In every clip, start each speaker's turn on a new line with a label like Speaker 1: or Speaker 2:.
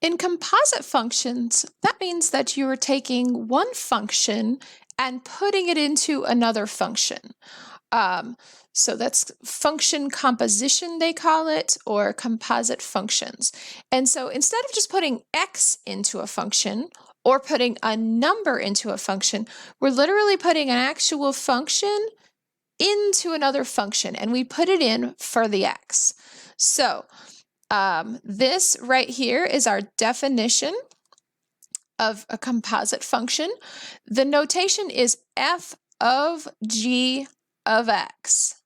Speaker 1: In composite functions, that means that you are taking one function and putting it into another function. So that's function composition, they call it, or composite functions. And so instead of just putting x into a function or putting a number into a function, we're literally putting an actual function into another function, and we put it in for the x. So this right here is our definition of a composite function. The notation is f of g of x.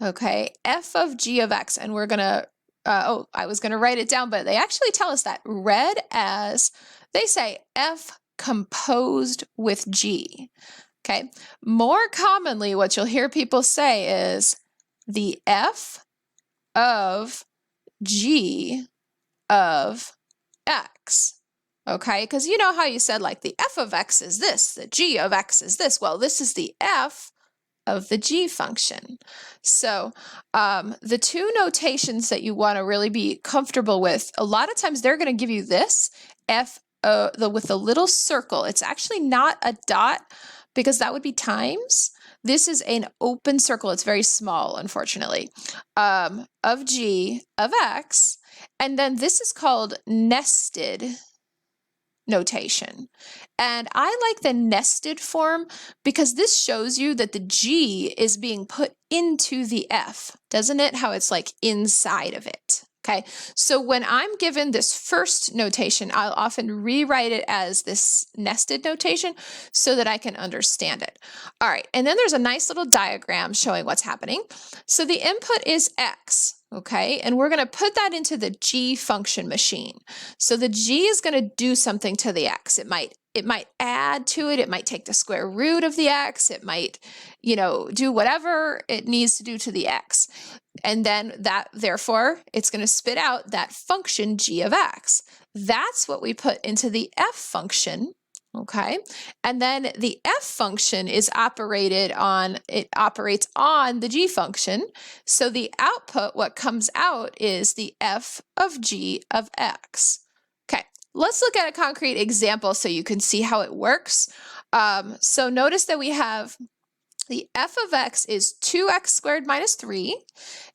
Speaker 1: Okay, f of g of x, and we're gonna, I was gonna write it down, but they actually tell us that read as, they say f composed with g. Okay, more commonly what you'll hear people say is the f of g of x. Okay, because you know how you said like the f of x is this, the g of x is this. Well, this is the f of the g function. So the two notations that you want to really be comfortable with, a lot of times they're going to give you this f with a little circle. It's actually not a dot because that would be times. This is an open circle. It's very small, unfortunately, of g of x. And then this is called nested notation. And I like the nested form because this shows you that the g is being put into the f, doesn't it? How it's like inside of it. Okay, so when I'm given this first notation, I'll often rewrite it as this nested notation so that I can understand it. All right, and then there's a nice little diagram showing what's happening. So the input is x, okay, and we're going to put that into the g function machine. So the g is going to do something to the x. It might add to it. It might take the square root of the x. It might, do whatever it needs to do to the x. And then therefore, it's going to spit out that function g of x. That's what we put into the f function, okay? And then the f function operates on the g function. So the output, what comes out, is the f of g of x. Okay, let's look at a concrete example so you can see how it works. So notice that we have the f of x is 2x squared minus 3,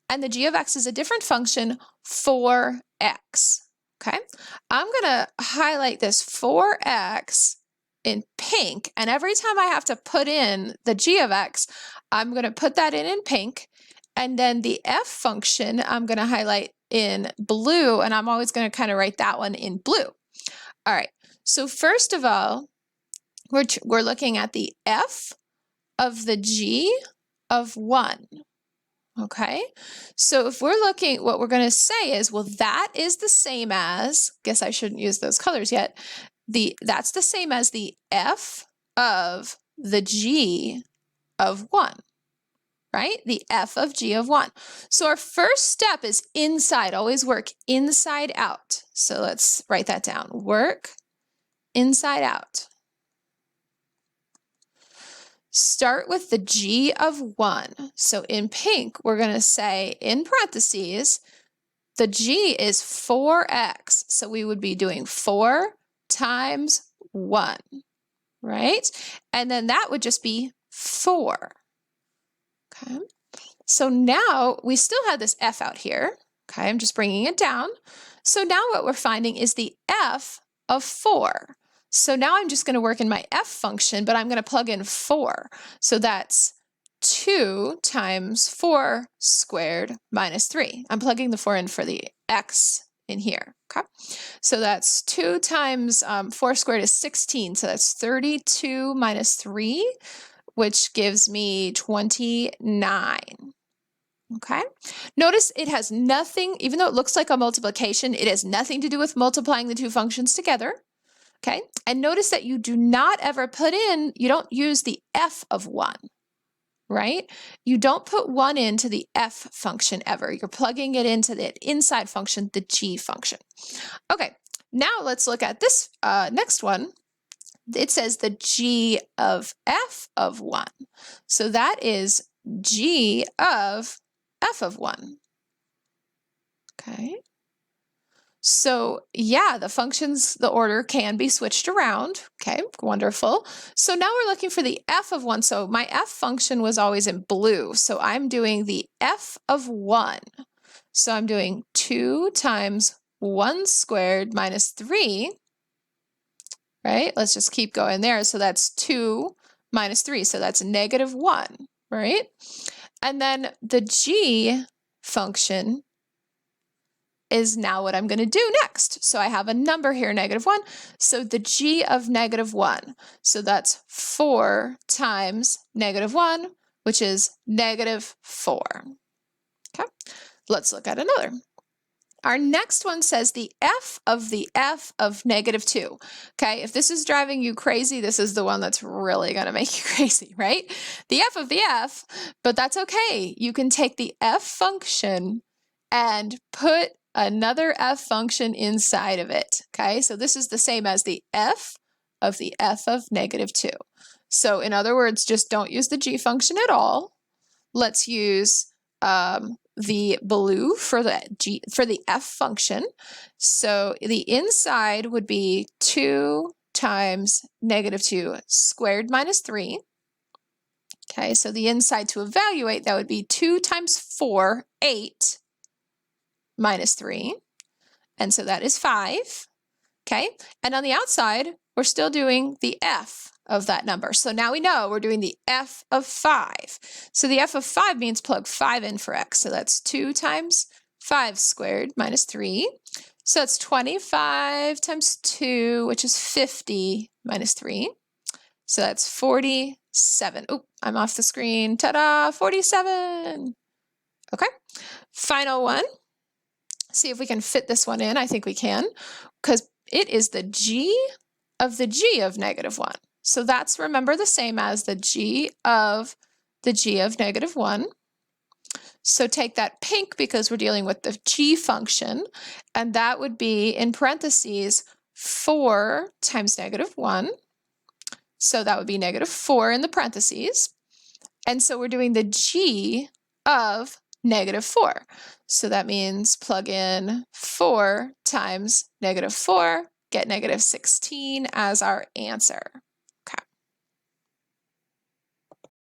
Speaker 1: and the g of x is a different function, 4x. Okay, I'm going to highlight this 4x in pink, and every time I have to put in the g of x, I'm going to put that in pink, and then the f function I'm going to highlight in blue, and I'm always going to kind of write that one in blue. All right, so first of all, we're looking at the f of the g of 1. Okay, so if we're looking, what we're going to say is, well, that is the same as, guess I shouldn't use those colors yet, that's the same as the f of the g of 1, right? The f of g of 1. So our first step is inside, always work inside out. So let's write that down, work inside out. Start with the g of 1. So in pink, we're going to say in parentheses, the g is 4x. So we would be doing 4 times 1, right? And then that would just be 4. Okay. So now we still have this f out here. Okay, I'm just bringing it down. So now what we're finding is the f of 4. So now I'm just going to work in my f function, but I'm going to plug in 4. So that's 2 times 4 squared minus 3. I'm plugging the 4 in for the x in here. Okay, so that's 2 times 4 squared is 16. So that's 32 minus 3, which gives me 29. Okay, notice it has nothing, even though it looks like a multiplication, it has nothing to do with multiplying the two functions together. Okay, and notice that you do not ever put in, you don't use the f of 1, right? You don't put 1 into the f function ever. You're plugging it into the inside function, the g function. Okay, now let's look at this next one. It says the g of f of 1. So that is g of f of 1. Okay. So yeah, the order can be switched around. Okay, wonderful. So now we're looking for the f of 1. So my f function was always in blue. So I'm doing the f of 1. So I'm doing 2 times 1 squared minus 3, right? Let's just keep going there. So that's 2 minus 3. So that's negative 1, right? And then the g function is now what I'm going to do next. So I have a number here, negative 1. So the g of negative 1. So that's 4 times negative 1, which is negative 4. Okay, let's look at another. Our next one says the f of negative 2. Okay, if this is driving you crazy, this is the one that's really going to make you crazy, right? The f, but that's okay. You can take the f function and put another f function inside of it. Okay, so this is the same as the f of negative 2. So in other words, just don't use the g function at all. Let's use the blue for the f function. So the inside would be 2 times negative 2 squared minus 3. Okay, so the inside to evaluate, that would be 2 times 4, 8 minus 3. And so that is 5. Okay, and on the outside, we're still doing the f of that number. So now we know we're doing the f of 5. So the f of 5 means plug 5 in for x. So that's 2 times 5 squared minus 3. So it's 25 times 2, which is 50 minus 3. So that's 47. Oh, I'm off the screen. Ta-da, 47. Okay, final one. See if we can fit this one in. I think we can, because it is the g of negative 1. So that's, remember, the same as the g of negative 1. So take that pink because we're dealing with the g function, and that would be in parentheses 4 times negative 1. So that would be negative 4 in the parentheses. And so we're doing the g of negative 4. So that means plug in 4 times negative 4, get negative 16 as our answer.